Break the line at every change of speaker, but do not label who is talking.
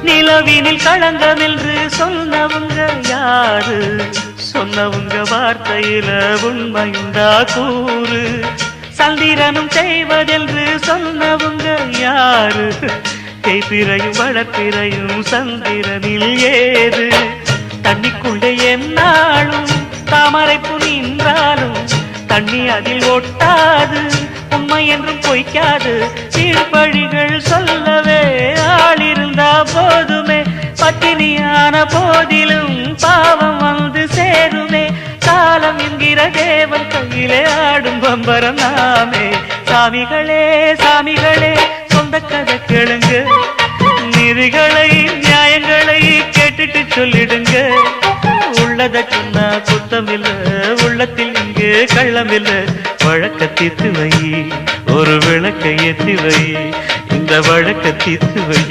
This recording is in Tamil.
நிலவினில் களங்கம் என்று சொன்னவங்க யாரு? சொன்னவங்க வார்த்தையில உண்மையுண்டா கூறு? சந்திரனும் செய்வதென்று சொன்னவங்க யாரு? கைப்பிறையும் வளப்பிறையும் சந்திரனில் ஏது? தண்ணிக்குள்ளே என்னாலும் தாமரைப்பு நின்றாலும் தண்ணி அதில் ஒட்டாது, உண்மை என்றும் பொய்க்காது. சீர்பழிகள் சொல்லவே ஆள் இருந்தா போதுமே, பட்டினியான போதிலும் பாவம் வந்து சேருமே. காலம் என்கிற தேவன் கையிலே ஆடும் பம்பரம் நாமே. சாமிகளே சாமிகளே சொந்த கதை கேளுங்க, நீதிகளை நியாயங்களை கேட்டுட்டு சொல்லிடுங்க. உள்ளத சொன்னா குத்தமில்ல, உள்ளத்தில் இங்கு கள்ளமில்ல. வழக்க தீர்த்து வை, ஒரு விளக்கை ஏற்றி வை, இந்த வழக்க தீர்த்து வை.